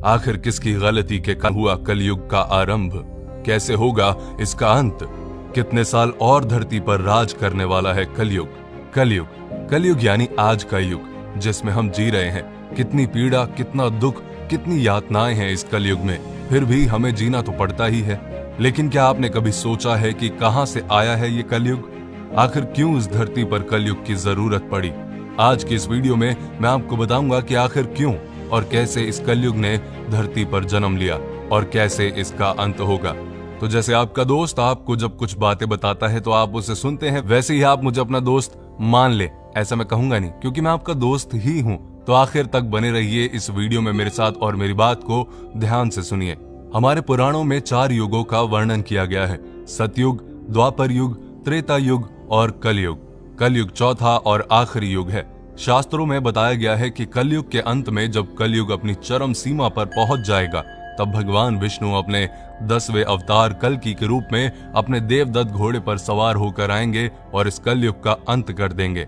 आखिर किसकी गलती के कारण हुआ कलयुग का आरंभ? कैसे होगा इसका अंत? कितने साल और धरती पर राज करने वाला है कलयुग? कलयुग यानी आज का युग जिसमें हम जी रहे हैं। कितनी पीड़ा, कितना दुख, कितनी यातनाएं हैं इस कलयुग में, फिर भी हमें जीना तो पड़ता ही है। लेकिन क्या आपने कभी सोचा है कि कहां से आया है ये कलयुग? आखिर क्यों इस धरती पर कलयुग की जरूरत पड़ी? आज की इस वीडियो में मैं आपको बताऊंगा कि आखिर क्यों और कैसे इस कलयुग ने धरती पर जन्म लिया और कैसे इसका अंत होगा। तो जैसे आपका दोस्त आपको जब कुछ बातें बताता है तो आप उसे सुनते हैं, वैसे ही आप मुझे अपना दोस्त मान ले, ऐसा मैं कहूंगा नहीं, क्योंकि मैं आपका दोस्त ही हूं। तो आखिर तक बने रहिए इस वीडियो में मेरे साथ और मेरी बात को ध्यान से सुनिए। हमारे पुराणों में 4 युगों का वर्णन किया गया है: सतयुग, द्वापर युग, त्रेता युग और कलयुग। कलयुग चौथा और आखिरी युग है। शास्त्रों में बताया गया है कि कलयुग के अंत में जब कलयुग अपनी चरम सीमा पर पहुंच जाएगा, तब भगवान विष्णु अपने 10वें अवतार कल्कि के रूप में अपने देवदत्त घोड़े पर सवार होकर आएंगे और इस कलयुग का अंत कर देंगे।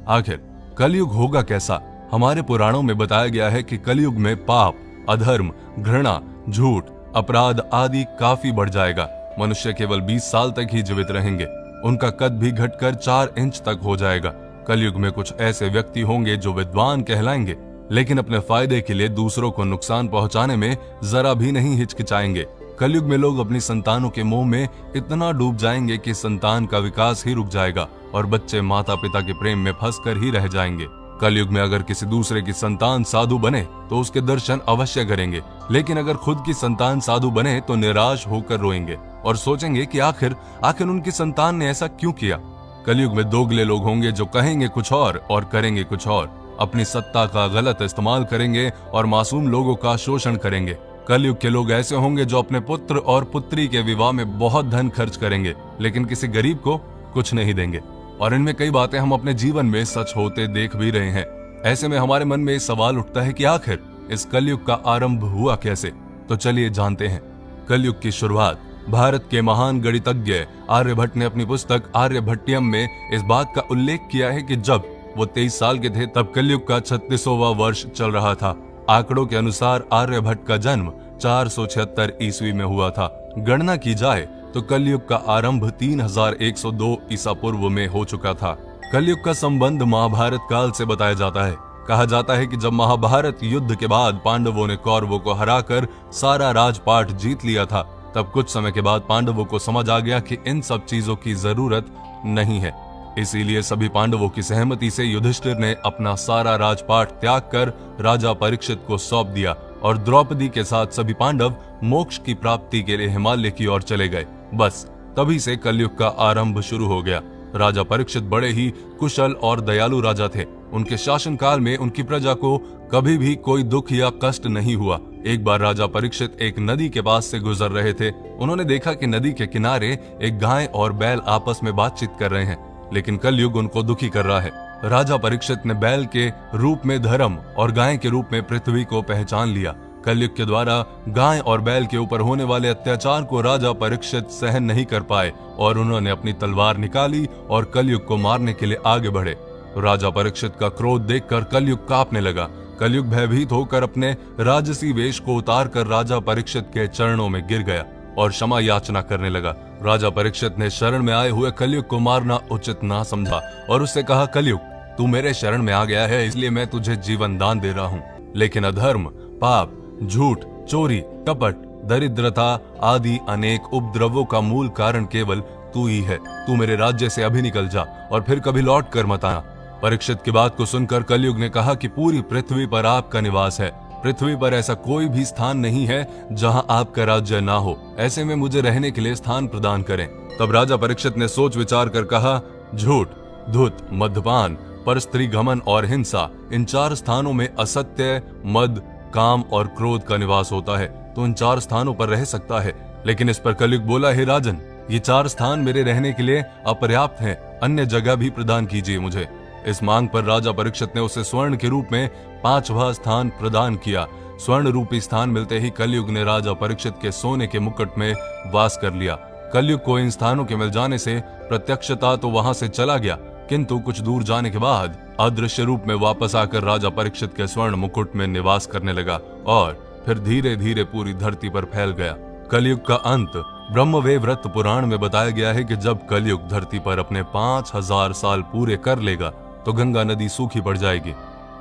आखिर कलयुग होगा कैसा? हमारे पुराणों में बताया गया है कि कलयुग में पाप, अधर्म, घृणा, झूठ, अपराध आदि काफी बढ़ जाएगा। मनुष्य केवल 20 साल तक ही जीवित रहेंगे। उनका कद भी घटकर 4 इंच तक हो जाएगा। कलयुग में कुछ ऐसे व्यक्ति होंगे जो विद्वान कहलाएंगे, लेकिन अपने फायदे के लिए दूसरों को नुकसान पहुंचाने में जरा भी नहीं हिचकिचाएंगे। कलयुग में लोग अपनी संतानों के मोह में इतना डूब जाएंगे कि संतान का विकास ही रुक जाएगा और बच्चे माता पिता के प्रेम में फंसकर ही रह जाएंगे। कलयुग में अगर किसी दूसरे की संतान साधु बने तो उसके दर्शन अवश्य करेंगे, लेकिन अगर खुद की संतान साधु बने तो निराश होकर रोएंगे और सोचेंगे कि आखिर उनकी संतान ने ऐसा क्यों किया। कलयुग में दोगले लोग होंगे जो कहेंगे कुछ और करेंगे कुछ और, अपनी सत्ता का गलत इस्तेमाल करेंगे और मासूम लोगों का शोषण करेंगे। कलयुग के लोग ऐसे होंगे जो अपने पुत्र और पुत्री के विवाह में बहुत धन खर्च करेंगे, लेकिन किसी गरीब को कुछ नहीं देंगे। और इनमें कई बातें हम अपने जीवन में सच होते देख भी रहे हैं। ऐसे में हमारे मन में सवाल उठता है कि आखिर इस कलयुग का आरंभ हुआ कैसे? तो चलिए जानते हैं। कलयुग की शुरुआत भारत के महान गणितज्ञ आर्यभट्ट ने अपनी पुस्तक आर्यभट्टियम में इस बात का उल्लेख किया है कि जब वो 23 साल के थे तब कलयुग का 36वां वर्ष चल रहा था। आंकड़ों के अनुसार आर्यभट्ट का जन्म 476 ईस्वी में हुआ था। गणना की जाए तो कलयुग का आरंभ 3102 ईसा पूर्व में हो चुका था। कलयुग का संबंध महाभारत काल से बताया जाता है। कहा जाता है कि जब महाभारत युद्ध के बाद पांडवों ने कौरवों को हराकर सारा राजपाट जीत लिया था, तब कुछ समय के बाद पांडवों को समझ आ गया कि इन सब चीजों की जरूरत नहीं है। इसीलिए सभी पांडवों की सहमति से युधिष्ठिर ने अपना सारा राजपाट त्याग कर राजा परीक्षित को सौंप दिया और द्रौपदी के साथ सभी पांडव मोक्ष की प्राप्ति के लिए हिमालय की ओर चले गए। बस तभी से कलयुग का आरंभ शुरू हो गया। राजा परीक्षित बड़े ही कुशल और दयालु राजा थे। उनके शासनकाल में उनकी प्रजा को कभी भी कोई दुख या कष्ट नहीं हुआ। एक बार राजा परीक्षित एक नदी के पास से गुजर रहे थे। उन्होंने देखा कि नदी के किनारे एक गाय और बैल आपस में बातचीत कर रहे हैं, लेकिन कलयुग उनको दुखी कर रहा है। राजा परीक्षित ने बैल के रूप में धर्म और गाय के रूप में पृथ्वी को पहचान लिया। कलयुग के द्वारा गाय और बैल के ऊपर होने वाले अत्याचार को राजा परीक्षित सहन नहीं कर पाए और उन्होंने अपनी तलवार निकाली और कलयुग को मारने के लिए आगे बढ़े। राजा परीक्षित का क्रोध देखकर कलयुग कांपने लगा। कलयुग भयभीत होकर अपने राजसी वेश को उतार कर राजा परीक्षित के चरणों में गिर गया और क्षमा याचना करने लगा। राजा परीक्षित ने शरण में आए हुए कलयुग को मारना उचित ना समझा और उससे कहा, कलयुग तू मेरे शरण में आ गया है, इसलिए मैं तुझे जीवन दान दे रहा हूँ, लेकिन अधर्म, पाप, झूठ, चोरी, कपट, दरिद्रता आदि अनेक उपद्रवों का मूल कारण केवल तू ही है। तू मेरे राज्य से अभी निकल जा और फिर कभी लौट कर मत आना। परीक्षित की बात को सुनकर कलयुग ने कहा कि पूरी पृथ्वी पर आपका निवास है। पृथ्वी पर ऐसा कोई भी स्थान नहीं है जहां आपका राज्य ना हो। ऐसे में मुझे रहने के लिए स्थान प्रदान करें। तब राजा परीक्षित ने सोच विचार कर कहा, झूठ, धूत, मद्यपान, परस्त्री गमन और हिंसा, इन 4 स्थानों में असत्य, मद, काम और क्रोध का निवास होता है, तो इन 4 स्थानों पर रह सकता है। लेकिन इस पर कलयुग बोला, हे राजन, ये 4 स्थान मेरे रहने के लिए अपर्याप्त हैं, अन्य जगह भी प्रदान कीजिए मुझे। इस मांग पर राजा परीक्षित ने उसे स्वर्ण के रूप में 5वां स्थान प्रदान किया। स्वर्ण रूपी स्थान मिलते ही कलयुग ने राजा परीक्षित के सोने के मुकुट में वास कर लिया। कलयुग को इन स्थानों के मिल जाने से प्रत्यक्षता तो वहां से चला गया, किंतु कुछ दूर जाने के बाद अदृश्य रूप में वापस आकर राजा परीक्षित के स्वर्ण मुकुट में निवास करने लगा और फिर धीरे धीरे पूरी धरती पर फैल गया। कलयुग का अंत ब्रह्मवैवर्त पुराण में बताया गया है कि जब कलयुग धरती पर अपने 5000 साल पूरे कर लेगा तो गंगा नदी सूखी पड़ जाएगी।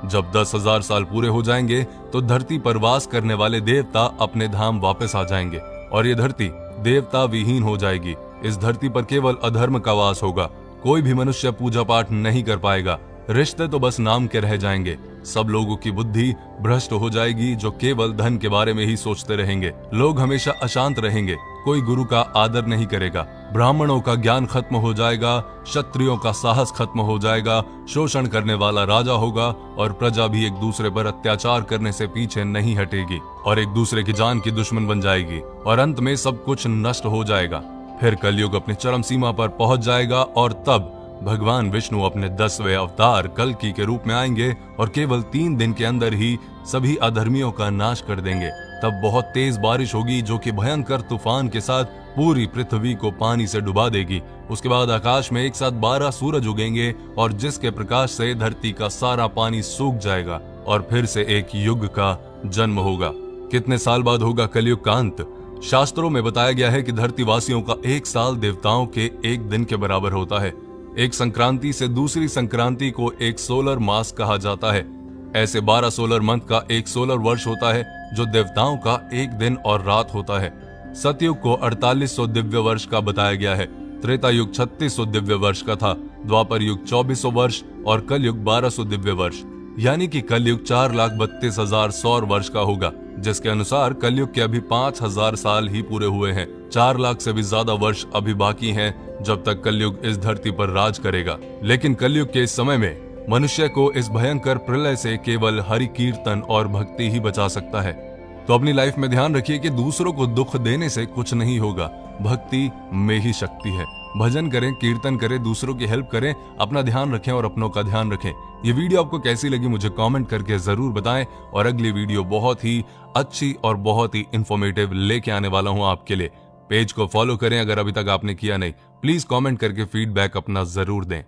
जब 10,000 साल पूरे हो जाएंगे तो धरती पर वास करने वाले देवता अपने धाम वापस आ जाएंगे और ये धरती देवता विहीन हो जाएगी। इस धरती पर केवल अधर्म का वास होगा। कोई भी मनुष्य पूजा पाठ नहीं कर पाएगा। रिश्ते तो बस नाम के रह जाएंगे। सब लोगों की बुद्धि भ्रष्ट हो जाएगी जो केवल धन के बारे में ही सोचते रहेंगे। लोग हमेशा अशांत रहेंगे। कोई गुरु का आदर नहीं करेगा। ब्राह्मणों का ज्ञान खत्म हो जाएगा। क्षत्रियों का साहस खत्म हो जाएगा। शोषण करने वाला राजा होगा और प्रजा भी एक दूसरे पर अत्याचार करने से पीछे नहीं हटेगी और एक दूसरे की जान की दुश्मन बन जाएगी और अंत में सब कुछ नष्ट हो जाएगा। फिर कलयुग अपनी चरम सीमा पर पहुंच जाएगा और तब भगवान विष्णु अपने 10वें अवतार कल्कि के रूप में आएंगे और केवल 3 दिन के अंदर ही सभी अधर्मियों का नाश कर देंगे। तब बहुत तेज बारिश होगी जो कि भयंकर तूफान के साथ पूरी पृथ्वी को पानी से डुबा देगी। उसके बाद आकाश में एक साथ 12 सूरज उगेंगे और जिसके प्रकाश से धरती का सारा पानी सूख जाएगा और फिर से एक युग का जन्म होगा। कितने साल बाद होगा कलयुग का अंत? शास्त्रों में बताया गया है कि धरती वासियों का 1 साल देवताओं के 1 दिन के बराबर होता है। एक संक्रांति से दूसरी संक्रांति को एक सोलर मास कहा जाता है। ऐसे 12 सोलर मंथ का एक सोलर वर्ष होता है जो देवताओं का 1 दिन और रात होता है। सतयुग को 4800 दिव्य वर्ष का बताया गया है। त्रेता युग 3600 दिव्य वर्ष का था। द्वापर युग 2400 वर्ष और कलयुग 1200 दिव्य वर्ष, यानी कि कलयुग 4,32,000 सौर वर्ष का होगा, जिसके अनुसार कलयुग के अभी 5000 साल ही पूरे हुए हैं। 4 लाख से भी ज्यादा वर्ष अभी बाकी हैं जब तक कलयुग इस धरती पर राज करेगा। लेकिन कलयुग के इस समय में मनुष्य को इस भयंकर प्रलय से केवल हरि कीर्तन और भक्ति ही बचा सकता है। तो अपनी लाइफ में ध्यान रखिए कि दूसरों को दुख देने से कुछ नहीं होगा। भक्ति में ही शक्ति है। भजन करें, कीर्तन करें, दूसरों की हेल्प करें, अपना ध्यान रखें और अपनों का ध्यान रखें। ये वीडियो आपको कैसी लगी मुझे कमेंट करके जरूर बताएं और अगली वीडियो बहुत ही अच्छी और बहुत ही इंफॉर्मेटिव लेके आने वाला हूं आपके लिए। पेज को फॉलो करें अगर अभी तक आपने किया नहीं। प्लीज कमेंट करके फीडबैक अपना जरूर दें।